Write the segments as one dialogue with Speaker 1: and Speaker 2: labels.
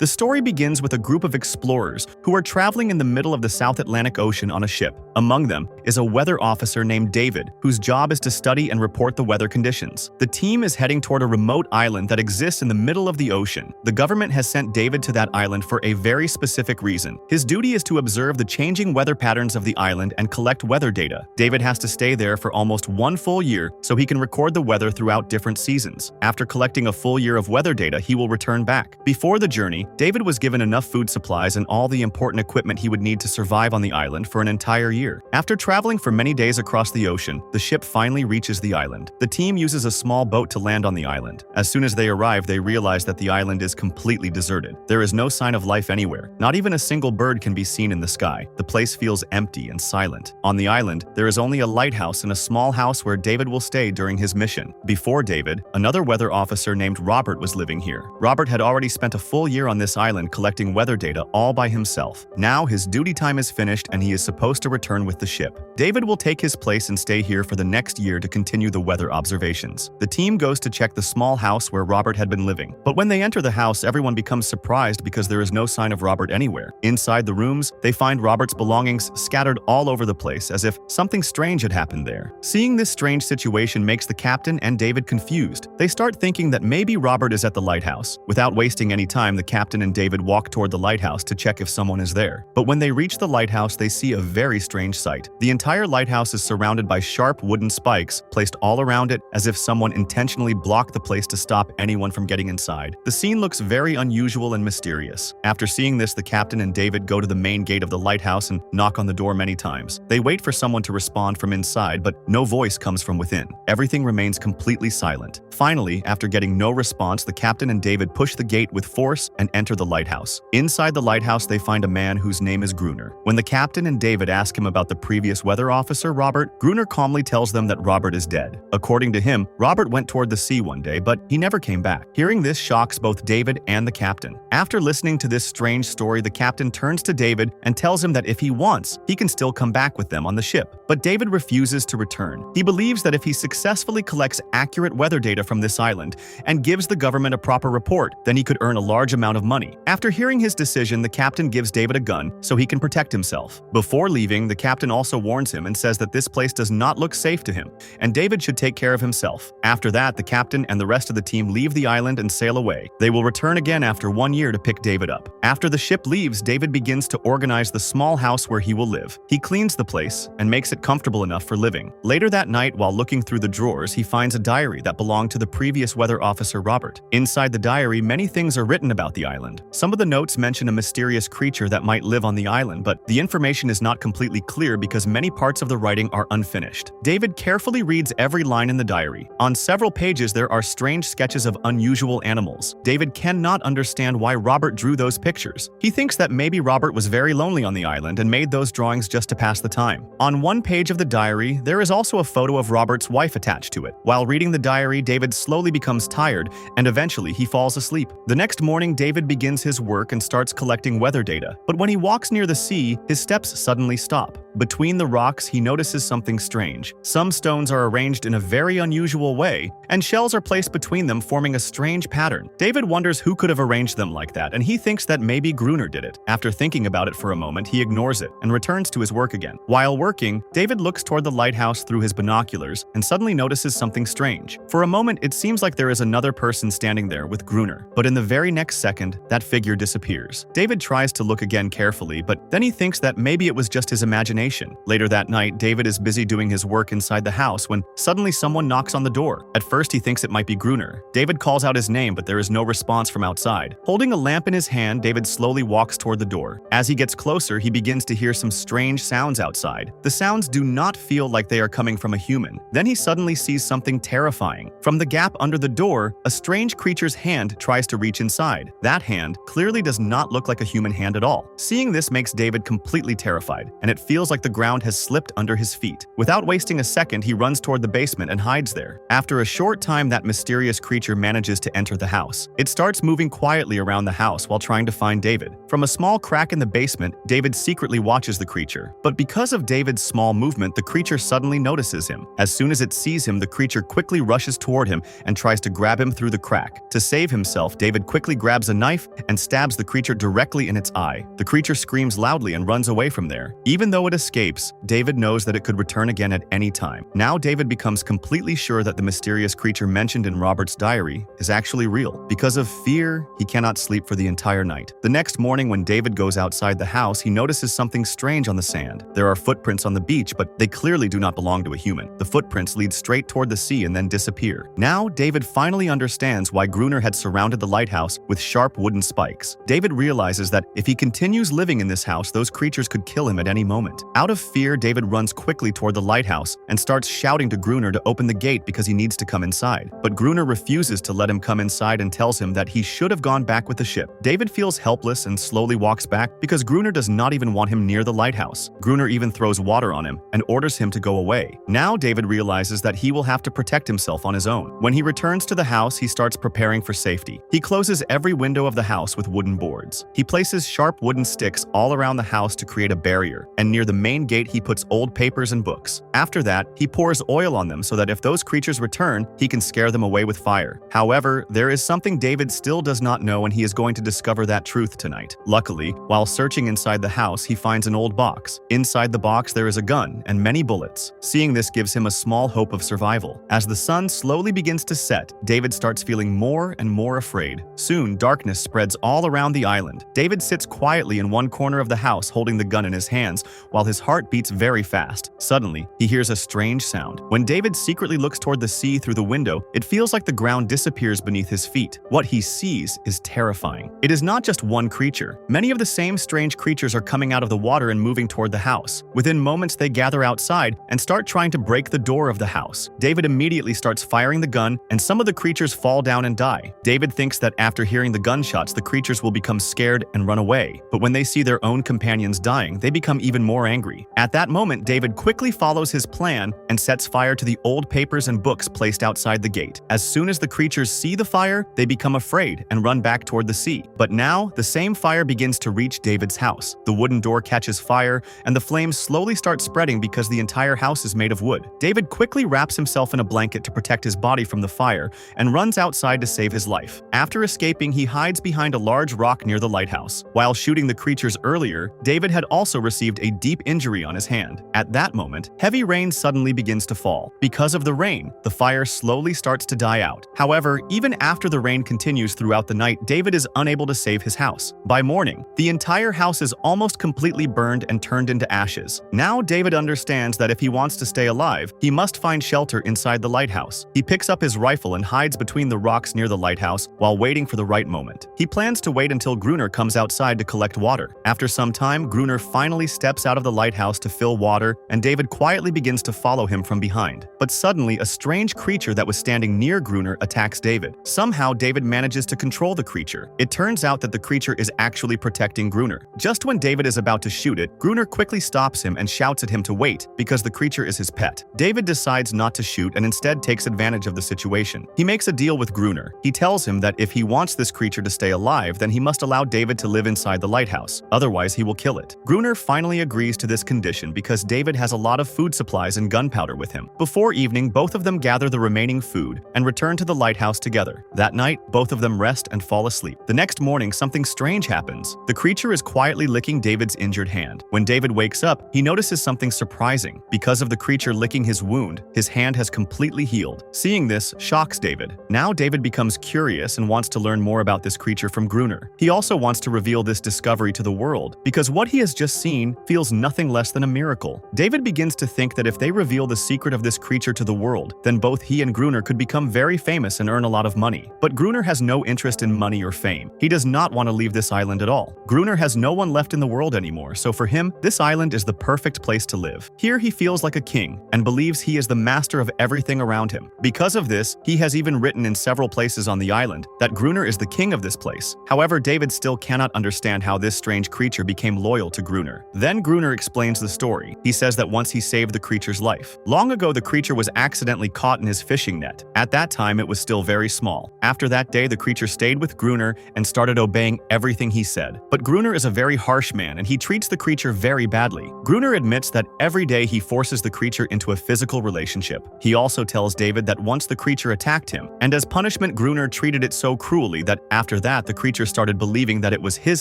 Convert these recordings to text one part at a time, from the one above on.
Speaker 1: The story begins with a group of explorers who are traveling in the middle of the South Atlantic Ocean on a ship. Among them is a weather officer named David, whose job is to study and report the weather conditions. The team is heading toward a remote island that exists in the middle of the ocean. The government has sent David to that island for a very specific reason. His duty is to observe the changing weather patterns of the island and collect weather data. David has to stay there for almost 1 full year so he can record the weather throughout different seasons. After collecting a full year of weather data, he will return back. Before the journey, David was given enough food supplies and all the important equipment he would need to survive on the island for an entire year. After traveling for many days across the ocean, the ship finally reaches the island. The team uses a small boat to land on the island. As soon as they arrive, they realize that the island is completely deserted. There is no sign of life anywhere. Not even a single bird can be seen in the sky. The place feels empty and silent. On the island, there is only a lighthouse and a small house where David will stay during his mission. Before David, another weather officer named Robert was living here. Robert had already spent a full year on this island collecting weather data all by himself. Now his duty time is finished and he is supposed to return with the ship. David will take his place and stay here for the next year to continue the weather observations. The team goes to check the small house where Robert had been living. But when they enter the house, everyone becomes surprised because there is no sign of Robert anywhere. Inside the rooms, they find Robert's belongings scattered all over the place as if something strange had happened there. Seeing this strange situation makes the captain and David confused. They start thinking that maybe Robert is at the lighthouse. Without wasting any time, the captain and David walk toward the lighthouse to check if someone is there. But when they reach the lighthouse, they see a very strange sight. The entire lighthouse is surrounded by sharp wooden spikes placed all around it as if someone intentionally blocked the place to stop anyone from getting inside. The scene looks very unusual and mysterious. After seeing this, the captain and David go to the main gate of the lighthouse and knock on the door many times. They wait for someone to respond from inside, but no voice comes from within. Everything remains completely silent. Finally, after getting no response, the captain and David push the gate with force and enter the lighthouse. Inside the lighthouse, they find a man whose name is Gruner. When the captain and David ask him about the previous weather officer, Robert, Gruner calmly tells them that Robert is dead. According to him, Robert went toward the sea one day, but he never came back. Hearing this shocks both David and the captain. After listening to this strange story, the captain turns to David and tells him that if he wants, he can still come back with them on the ship. But David refuses to return. He believes that if he successfully collects accurate weather data from this island and gives the government a proper report, then he could earn a large amount of money. After hearing his decision, the captain gives David a gun so he can protect himself. Before leaving, the captain also warns him and says that this place does not look safe to him, and David should take care of himself. After that, the captain and the rest of the team leave the island and sail away. They will return again after 1 year to pick David up. After the ship leaves, David begins to organize the small house where he will live. He cleans the place and makes it comfortable enough for living. Later that night, while looking through the drawers, he finds a diary that belonged to the previous weather officer Robert. Inside the diary, many things are written about the island. Some of the notes mention a mysterious creature that might live on the island, but the information is not completely clear because many parts of the writing are unfinished. David carefully reads every line in the diary. On several pages, there are strange sketches of unusual animals. David cannot understand why Robert drew those pictures. He thinks that maybe Robert was very lonely on the island and made those drawings just to pass the time. On one page of the diary, there is also a photo of Robert's wife attached to it. While reading the diary, David slowly becomes tired and eventually he falls asleep. The next morning, David begins his work and starts collecting weather data. But when he walks near the sea, his steps suddenly stop. Between the rocks, he notices something strange. Some stones are arranged in a very unusual way, and shells are placed between them, forming a strange pattern. David wonders who could have arranged them like that, and he thinks that maybe Gruner did it. After thinking about it for a moment, he ignores it and returns to his work again. While working, David looks toward the lighthouse through his binoculars and suddenly notices something strange. For a moment, it seems like there is another person standing there with Gruner, but in the very next second, that figure disappears. David tries to look again carefully, but then he thinks that maybe it was just his imagination. Later that night, David is busy doing his work inside the house when suddenly someone knocks on the door. At first, he thinks it might be Gruner. David calls out his name, but there is no response from outside. Holding a lamp in his hand, David slowly walks toward the door. As he gets closer, he begins to hear some strange sounds outside. The sounds do not feel like they are coming from a human. Then he suddenly sees something terrifying. From the gap under the door, a strange creature's hand tries to reach inside. That hand clearly does not look like a human hand at all. Seeing this makes David completely terrified, and it feels like like the ground has slipped under his feet. Without wasting a second, he runs toward the basement and hides there. After a short time, that mysterious creature manages to enter the house. It starts moving quietly around the house while trying to find David. From a small crack in the basement, David secretly watches the creature. But because of David's small movement, the creature suddenly notices him. As soon as it sees him, the creature quickly rushes toward him and tries to grab him through the crack. To save himself, David quickly grabs a knife and stabs the creature directly in its eye. The creature screams loudly and runs away from there. Even though it escapes, David knows that it could return again at any time. Now David becomes completely sure that the mysterious creature mentioned in Robert's diary is actually real. Because of fear, he cannot sleep for the entire night. The next morning, when David goes outside the house, he notices something strange on the sand. There are footprints on the beach, but they clearly do not belong to a human. The footprints lead straight toward the sea and then disappear. Now David finally understands why Gruner had surrounded the lighthouse with sharp wooden spikes. David realizes that if he continues living in this house, those creatures could kill him at any moment. Out of fear, David runs quickly toward the lighthouse and starts shouting to Gruner to open the gate because he needs to come inside. But Gruner refuses to let him come inside and tells him that he should have gone back with the ship. David feels helpless and slowly walks back because Gruner does not even want him near the lighthouse. Gruner even throws water on him and orders him to go away. Now David realizes that he will have to protect himself on his own. When he returns to the house, he starts preparing for safety. He closes every window of the house with wooden boards. He places sharp wooden sticks all around the house to create a barrier, and near the main gate he puts old papers and books. After that, he pours oil on them so that if those creatures return, he can scare them away with fire. However, there is something David still does not know, and he is going to discover that truth tonight. Luckily, while searching inside the house, he finds an old box. Inside the box there is a gun and many bullets. Seeing this gives him a small hope of survival. As the sun slowly begins to set, David starts feeling more and more afraid. Soon, darkness spreads all around the island. David sits quietly in one corner of the house holding the gun in his hands while his heart beats very fast. Suddenly, he hears a strange sound. When David secretly looks toward the sea through the window, it feels like the ground disappears beneath his feet. What he sees is terrifying. It is not just one creature. Many of the same strange creatures are coming out of the water and moving toward the house. Within moments, they gather outside and start trying to break the door of the house. David immediately starts firing the gun, and some of the creatures fall down and die. David thinks that after hearing the gunshots, the creatures will become scared and run away. But when they see their own companions dying, they become even more angry. At that moment, David quickly follows his plan and sets fire to the old papers and books placed outside the gate. As soon as the creatures see the fire, they become afraid and run back toward the sea. But now, the same fire begins to reach David's house. The wooden door catches fire, and the flames slowly start spreading because the entire house is made of wood. David quickly wraps himself in a blanket to protect his body from the fire and runs outside to save his life. After escaping, he hides behind a large rock near the lighthouse. While shooting the creatures earlier, David had also received a deep injury on his hand. At that moment, heavy rain suddenly begins to fall. Because of the rain, the fire slowly starts to die out. However, even after the rain continues throughout the night, David is unable to save his house. By morning, the entire house is almost completely burned and turned into ashes. Now David understands that if he wants to stay alive, he must find shelter inside the lighthouse. He picks up his rifle and hides between the rocks near the lighthouse while waiting for the right moment. He plans to wait until Gruner comes outside to collect water. After some time, Gruner finally steps out of the lighthouse to fill water, and David quietly begins to follow him from behind. But suddenly, a strange creature that was standing near Gruner attacks David. Somehow, David manages to control the creature. It turns out that the creature is actually protecting Gruner. Just when David is about to shoot it, Gruner quickly stops him and shouts at him to wait because the creature is his pet. David decides not to shoot and instead takes advantage of the situation. He makes a deal with Gruner. He tells him that if he wants this creature to stay alive, then he must allow David to live inside the lighthouse. Otherwise, he will kill it. Gruner finally agrees to this condition because David has a lot of food supplies and gunpowder with him. Before evening, both of them gather the remaining food and return to the lighthouse together. That night, both of them rest and fall asleep. The next morning, something strange happens. The creature is quietly licking David's injured hand. When David wakes up, he notices something surprising. Because of the creature licking his wound, his hand has completely healed. Seeing this shocks David. Now David becomes curious and wants to learn more about this creature from Gruner. He also wants to reveal this discovery to the world because what he has just seen feels nothing less than a miracle. David begins to think that if they reveal the secret of this creature to the world, then both he and Gruner could become very famous and earn a lot of money. But Gruner has no interest in money or fame. He does not want to leave this island at all. Gruner has no one left in the world anymore, so for him, this island is the perfect place to live. Here he feels like a king and believes he is the master of everything around him. Because of this, he has even written in several places on the island that Gruner is the king of this place. However, David still cannot understand how this strange creature became loyal to Gruner. Then Gruner explains the story. He says that once he saved the creature's life. Long ago, the creature was accidentally caught in his fishing net. At that time, it was still very small. After that day, the creature stayed with Gruner and started obeying everything he said. But Gruner is a very harsh man and he treats the creature very badly. Gruner admits that every day he forces the creature into a physical relationship. He also tells David that once the creature attacked him, and as punishment, Gruner treated it so cruelly that after that, the creature started believing that it was his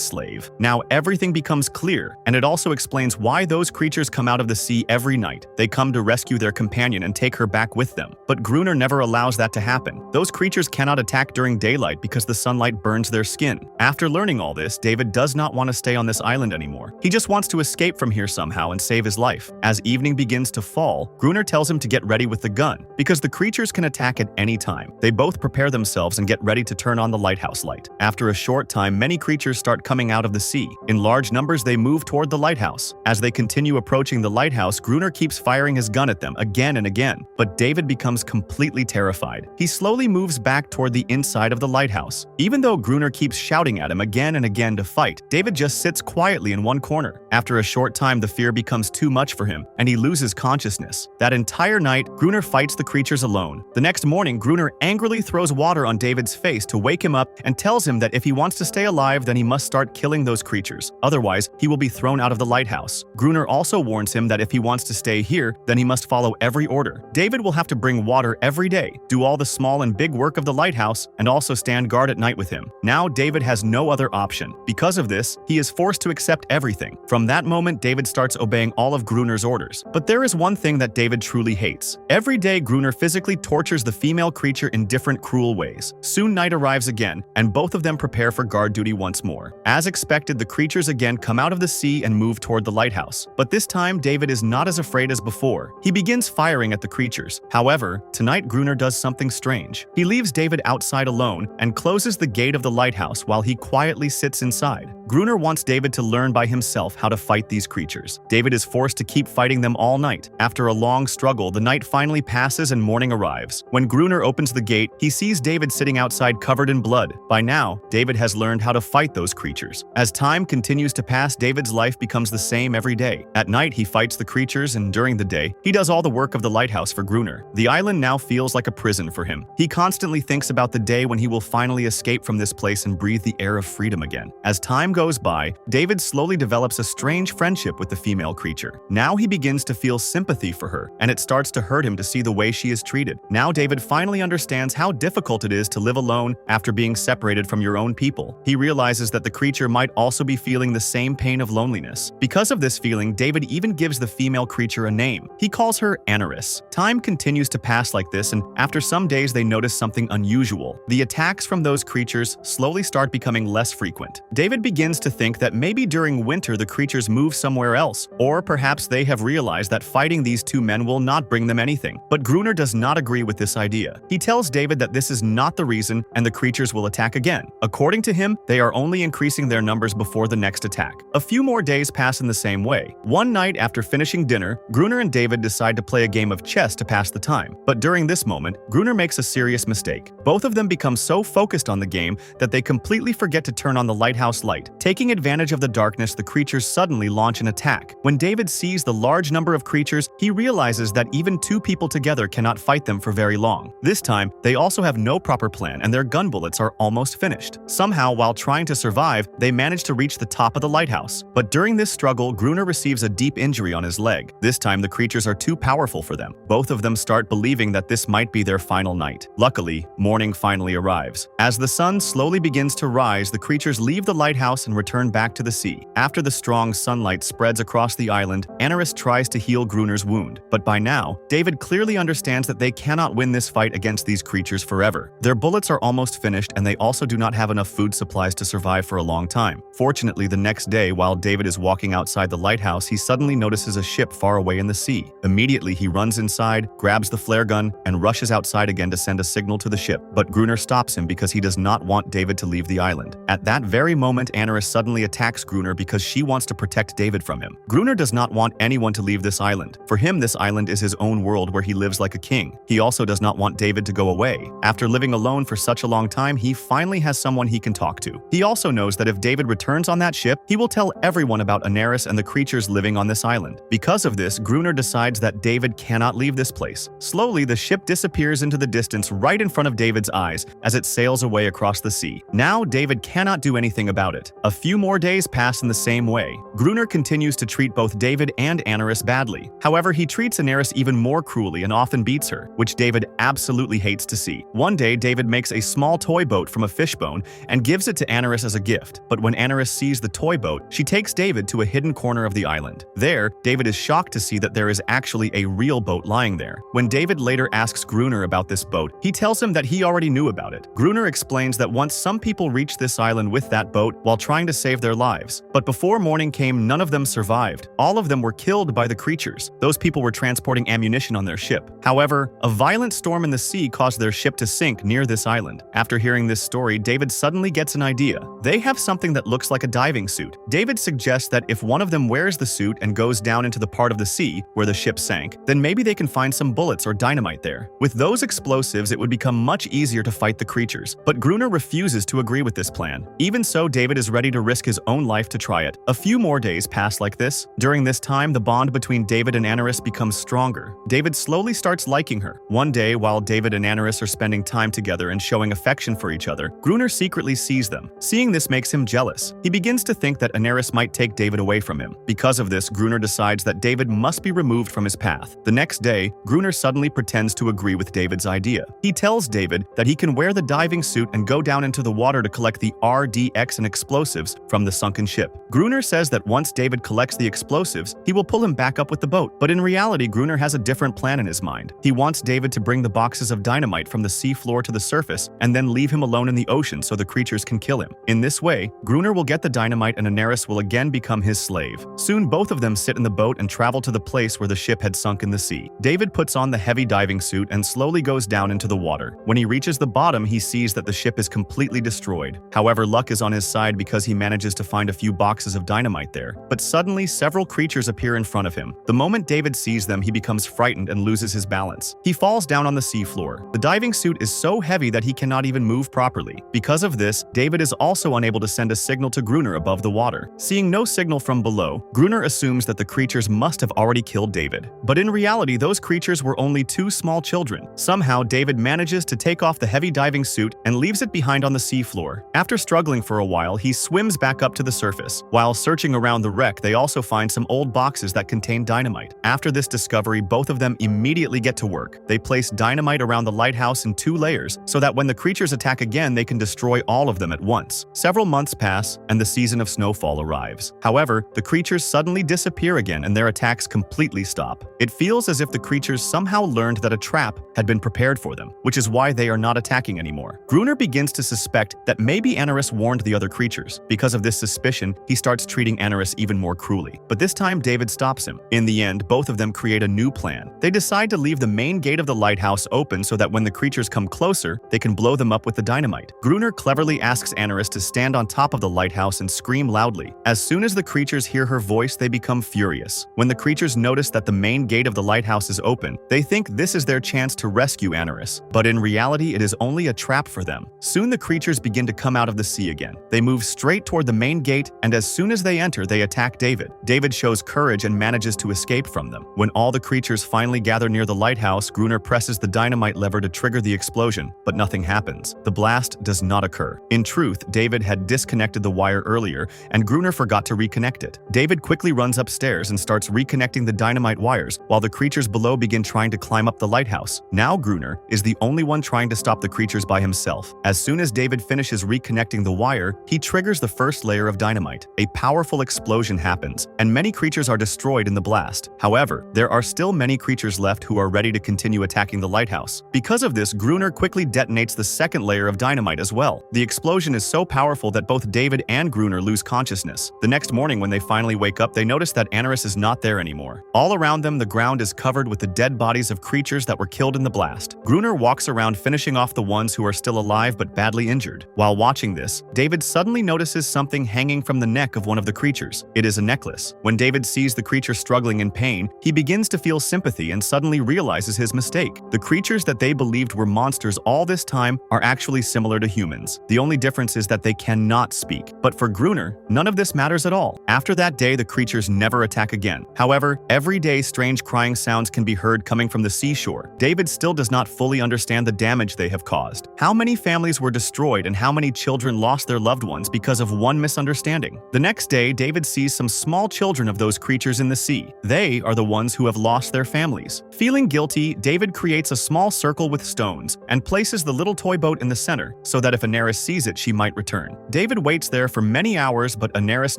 Speaker 1: slave. Now everything becomes clear, and it also explains why those creatures come out of the sea every night. They come to rescue their companion and take her back with them. But Gruner never allows that to happen. Those creatures cannot attack during daylight because the sunlight burns their skin. After learning all this, David does not want to stay on this island anymore. He just wants to escape from here somehow and save his life. As evening begins to fall, Gruner tells him to get ready with the gun, because the creatures can attack at any time. They both prepare themselves and get ready to turn on the lighthouse light. After a short time, many creatures start coming out of the sea. In large numbers, they move toward the lighthouse. As they continue approaching the lighthouse, Gruner keeps firing his gun at them again and again, but David becomes completely terrified. He slowly moves back toward the inside of the lighthouse. Even though Gruner keeps shouting at him again and again to fight, David just sits quietly in one corner. After a short time, the fear becomes too much for him, and he loses consciousness. That entire night, Gruner fights the creatures alone. The next morning, Gruner angrily throws water on David's face to wake him up and tells him that if he wants to stay alive, then he must start killing those creatures. Otherwise, he will be thrown out of the lighthouse. Gruner also warns him that if he wants to stay here, then he must follow every order. David will have to bring water every day, do all the small and big work of the lighthouse, and also stand guard at night with him. Now, David has no other option. Because of this, he is forced to accept everything. From that moment, David starts obeying all of Gruner's orders. But there is one thing that David truly hates. Every day, Gruner physically tortures the female creature in different cruel ways. Soon night arrives again, and both of them prepare for guard duty once more. As expected, the creatures again come out of the sea and move toward the lighthouse. But this time, David is not as afraid as before. He begins firing at the creatures. However, tonight Gruner does something strange. He leaves David outside alone and closes the gate of the lighthouse while he quietly sits inside. Gruner wants David to learn by himself how to fight these creatures. David is forced to keep fighting them all night. After a long struggle, the night finally passes and morning arrives. When Gruner opens the gate, he sees David sitting outside covered in blood. By now, David has learned how to fight those creatures. As time continues to pass, David's life becomes the same every day. At night, he fights the creatures, and during the day, he does all the work of the lighthouse for Gruner. The island now feels like a prison for him. He constantly thinks about the day when he will finally escape from this place and breathe the air of freedom again. As time goes by, David slowly develops a strange friendship with the female creature. Now he begins to feel sympathy for her, and it starts to hurt him to see the way she is treated. Now David finally understands how difficult it is to live alone after being separated from your own people. He realizes that the creature might also be feeling the same pain of loneliness. Because of this feeling, David even gives the female creature a name. He calls her Anarus. Time continues to pass like this, and after some days they notice something unusual. The attacks from those creatures slowly start becoming less frequent. David begins to think that maybe during winter the creatures move somewhere else, or perhaps they have realized that fighting these two men will not bring them anything. But Gruner does not agree with this idea. He tells David that this is not the reason and the creatures will attack again. According to him, they are only increasing their numbers before the next attack. A few more days pass in the same way. One night after finishing dinner, Gruner and David decide to play a game of chess to pass the time. But during this moment, Gruner makes a serious mistake. Both of them become so focused on the game that they completely forget to turn on the lighthouse light. Taking advantage of the darkness, the creatures suddenly launch an attack. When David sees the large number of creatures, he realizes that even two people together cannot fight them for very long. This time, they also have no proper plan and their gun bullets are almost finished. Somehow, while trying to survive, they manage to reach the top of the lighthouse. But during this struggle, Gruner receives a deep injury on his leg. This time, the creatures are too powerful for them. Both of them start believing that this might be their final night. Luckily, morning finally arrives. As the sun slowly begins to rise, the creatures leave the lighthouse and return back to the sea. After the strong sunlight spreads across the island, Anarus tries to heal Gruner's wound. But by now, David clearly understands that they cannot win this fight against these creatures forever. Their bullets are almost finished, and they also do not have enough food supplies to survive for a long time. Fortunately, the next day, while David is walking outside the lighthouse, he suddenly notices a ship far away in the sea. Immediately, he runs inside, grabs the flare gun, and rushes outside again to send a signal to the ship. But Gruner stops him because he does not want David to leave the island. At that very moment, Anarus Anaris suddenly attacks Gruner because she wants to protect David from him. Gruner does not want anyone to leave this island. For him, this island is his own world where he lives like a king. He also does not want David to go away. After living alone for such a long time, he finally has someone he can talk to. He also knows that if David returns on that ship, he will tell everyone about Anaris and the creatures living on this island. Because of this, Gruner decides that David cannot leave this place. Slowly, the ship disappears into the distance right in front of David's eyes as it sails away across the sea. Now, David cannot do anything about it. A few more days pass in the same way. Gruner continues to treat both David and Anaris badly. However, he treats Anaris even more cruelly and often beats her, which David absolutely hates to see. One day, David makes a small toy boat from a fishbone and gives it to Anaris as a gift. But when Anaris sees the toy boat, she takes David to a hidden corner of the island. There, David is shocked to see that there is actually a real boat lying there. When David later asks Gruner about this boat, he tells him that he already knew about it. Gruner explains that once some people reached this island with that boat while trying to save their lives. But before morning came, none of them survived. All of them were killed by the creatures. Those people were transporting ammunition on their ship. However, a violent storm in the sea caused their ship to sink near this island. After hearing this story, David suddenly gets an idea. They have something that looks like a diving suit. David suggests that if one of them wears the suit and goes down into the part of the sea where the ship sank, then maybe they can find some bullets or dynamite there. With those explosives, it would become much easier to fight the creatures. But Gruner refuses to agree with this plan. Even so, David is ready to risk his own life to try it. A few more days pass like this. During this time, the bond between David and Anaris becomes stronger. David slowly starts liking her. One day, while David and Anaris are spending time together and showing affection for each other, Gruner secretly sees them. Seeing this makes him jealous. He begins to think that Anaris might take David away from him. Because of this, Gruner decides that David must be removed from his path. The next day, Gruner suddenly pretends to agree with David's idea. He tells David that he can wear the diving suit and go down into the water to collect the RDX and explosives from the sunken ship. Gruner says that once David collects the explosives, he will pull him back up with the boat. But in reality, Gruner has a different plan in his mind. He wants David to bring the boxes of dynamite from the sea floor to the surface and then leave him alone in the ocean so the creatures can kill him. In this way, Gruner will get the dynamite and Anaris will again become his slave. Soon, both of them sit in the boat and travel to the place where the ship had sunk in the sea. David puts on the heavy diving suit and slowly goes down into the water. When he reaches the bottom, he sees that the ship is completely destroyed. However, luck is on his side because he manages to find a few boxes of dynamite there. But suddenly, several creatures appear in front of him. The moment David sees them, he becomes frightened and loses his balance. He falls down on the seafloor. The diving suit is so heavy that he cannot even move properly. Because of this, David is also unable to send a signal to Gruner above the water. Seeing no signal from below, Gruner assumes that the creatures must have already killed David. But in reality, those creatures were only two small children. Somehow, David manages to take off the heavy diving suit and leaves it behind on the seafloor. After struggling for a while, he swims back up to the surface. While searching around the wreck, they also find some old boxes that contain dynamite. After this discovery, both of them immediately get to work. They place dynamite around the lighthouse in 2 layers so that when the creatures attack again, they can destroy all of them at once. Several months pass, and the season of snowfall arrives. However, the creatures suddenly disappear again and their attacks completely stop. It feels as if the creatures somehow learned that a trap had been prepared for them, which is why they are not attacking anymore. Gruner begins to suspect that maybe Anaris warned the other creatures. Because of this suspicion, he starts treating Anaris even more cruelly. But this time, David stops him. In the end, both of them create a new plan. They decide to leave the main gate of the lighthouse open so that when the creatures come closer, they can blow them up with the dynamite. Gruner cleverly asks Anaris to stand on top of the lighthouse and scream loudly. As soon as the creatures hear her voice, they become furious. When the creatures notice that the main gate of the lighthouse is open, they think this is their chance to rescue Anaris. But in reality, it is only a trap for them. Soon the creatures begin to come out of the sea again. They move straight toward the main gate, and as soon as they enter, they attack David. David shows courage and manages to escape from them. When all the creatures finally gather near the lighthouse, Gruner presses the dynamite lever to trigger the explosion, but nothing happens. The blast does not occur. In truth, David had disconnected the wire earlier, and Gruner forgot to reconnect it. David quickly runs upstairs and starts reconnecting the dynamite wires, while the creatures below begin trying to climb up the lighthouse. Now Gruner is the only one trying to stop the creatures by himself. As soon as David finishes reconnecting the wire, he triggers the first layer of dynamite. A powerful explosion happens, and many creatures are destroyed in the blast. However, there are still many creatures left who are ready to continue attacking the lighthouse. Because of this, Gruner quickly detonates the second layer of dynamite as well. The explosion is so powerful that both David and Gruner lose consciousness. The next morning, when they finally wake up, they notice that Anaris is not there anymore. All around them, the ground is covered with the dead bodies of creatures that were killed in the blast. Gruner walks around finishing off the ones who are still alive but badly injured. While watching this, David suddenly notices notices something hanging from the neck of one of the creatures. It is a necklace. When David sees the creature struggling in pain, he begins to feel sympathy and suddenly realizes his mistake. The creatures that they believed were monsters all this time are actually similar to humans. The only difference is that they cannot speak. But for Gruner, none of this matters at all. After that day, the creatures never attack again. However, every day strange crying sounds can be heard coming from the seashore. David still does not fully understand the damage they have caused. How many families were destroyed and how many children lost their loved ones because of one misunderstanding? The next day, David sees some small children of those creatures in the sea. They are the ones who have lost their families. Feeling guilty, David creates a small circle with stones and places the little toy boat in the center so that if Anaris sees it, she might return. David waits there for many hours, but Anaris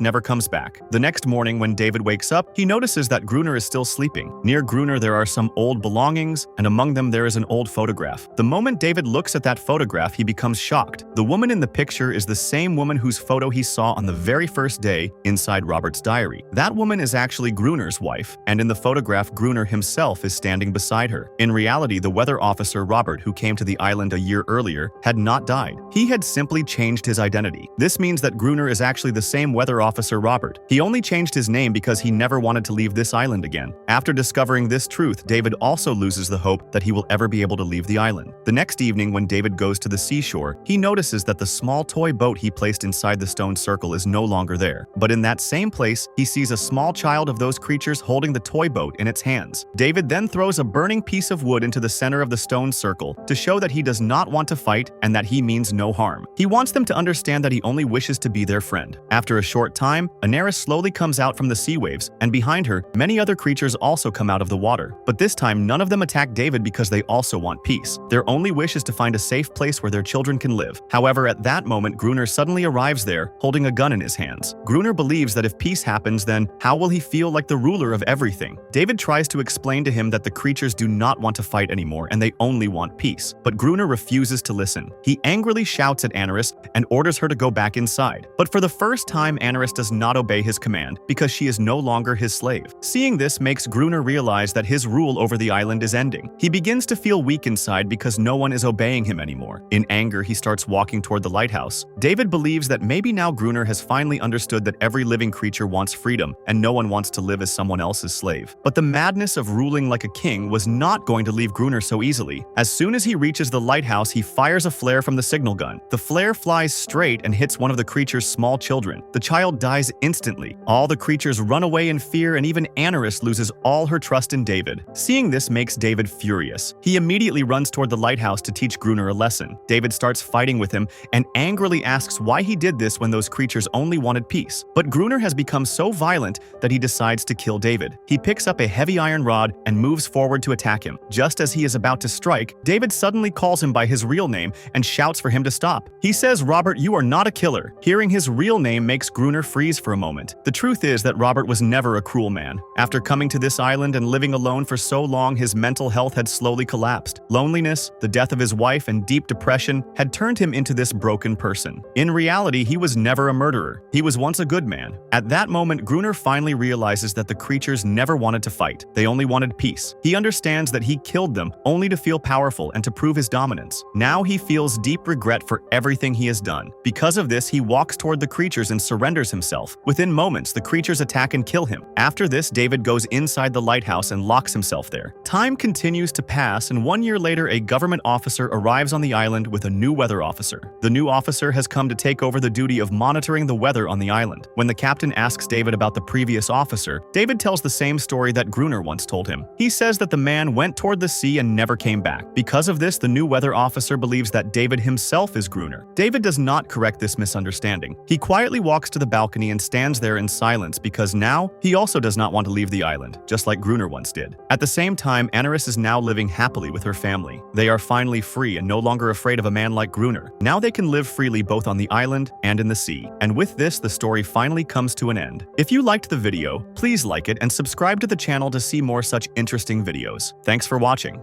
Speaker 1: never comes back. The next morning, when David wakes up, he notices that Gruner is still sleeping. Near Gruner, there are some old belongings, and among them there is an old photograph. The moment David looks at that photograph, he becomes shocked. The woman in the picture is the same woman whose photo he saw on the very first day inside Robert's diary. That woman is actually Gruner's wife, and in the photograph, Gruner himself is standing beside her. In reality, the weather officer Robert, who came to the island a year earlier, had not died. He had simply changed his identity. This means that Gruner is actually the same weather officer Robert. He only changed his name because he never wanted to leave this island again. After discovering this truth, David also loses the hope that he will ever be able to leave the island. The next evening, when David goes to the seashore, he notices that the small toy boat he placed inside the stone circle is no longer there. But in that same place, he sees a small child of those creatures holding the toy boat in its hands. David then throws a burning piece of wood into the center of the stone circle to show that he does not want to fight and that he means no harm. He wants them to understand that he only wishes to be their friend. After a short time, Anaris slowly comes out from the sea waves, and behind her, many other creatures also come out of the water. But this time, none of them attack David because they also want peace. Their only wish is to find a safe place where their children can live. However, at that moment, Gruner suddenly arrives there, holding a gun in his hands. Gruner believes that if peace happens, then how will he feel like the ruler of everything? David tries to explain to him that the creatures do not want to fight anymore and they only want peace. But Gruner refuses to listen. He angrily shouts at Anaris and orders her to go back inside. But for the first time, Anaris does not obey his command because she is no longer his slave. Seeing this makes Gruner realize that his rule over the island is ending. He begins to feel weak inside because no one is obeying him anymore. In anger, he starts walking toward the lighthouse. David believes that maybe now Gruner has finally understood that every living creature wants freedom and no one wants to live as someone else's slave. But the madness of ruling like a king was not going to leave Gruner so easily. As soon as he reaches the lighthouse, he fires a flare from the signal gun. The flare flies straight and hits one of the creature's small children. The child dies instantly. All the creatures run away in fear, and even Anaris loses all her trust in David. Seeing this makes David furious. He immediately runs toward the lighthouse to teach Gruner a lesson. David starts fighting with him and angrily asks why he did this when those creatures only wanted peace. But Gruner has become so violent that he decides to kill David. He picks up a heavy iron rod and moves forward to attack him. Just as he is about to strike, David suddenly calls him by his real name and shouts for him to stop. He says, "Robert, you are not a killer." Hearing his real name makes Gruner freeze for a moment. The truth is that Robert was never a cruel man. After coming to this island and living alone for so long, his mental health had slowly collapsed. Loneliness, the death of his wife, and deep depression had turned him into this broken person. In reality, he was never a murderer. He was once a good man. At that moment, Gruner finally realizes that the creatures never wanted to fight. They only wanted peace. He understands that he killed them only to feel powerful and to prove his dominance. Now he feels deep regret for everything he has done. Because of this, he walks toward the creatures and surrenders himself. Within moments, the creatures attack and kill him. After this, David goes inside the lighthouse and locks himself there. Time continues to pass, and 1 year later, a government officer arrives on the island with a new weather officer. The new officer has come to take over the duty of monitoring the weather on the island. When the captain asks David about the previous officer, David tells the same story that Gruner once told him. He says that the man went toward the sea and never came back. Because of this, the new weather officer believes that David himself is Gruner. David does not correct this misunderstanding. He quietly walks to the balcony and stands there in silence because now he also does not want to leave the island, just like Gruner once did. At the same time, Anaris is now living happily with her family. They are finally free and no longer afraid of a man like Gruner. Now they can live freely both on the island and in the sea. And with this, the story finally comes to an end. If you liked the video, please like it and subscribe to the channel to see more such interesting videos. Thanks for watching.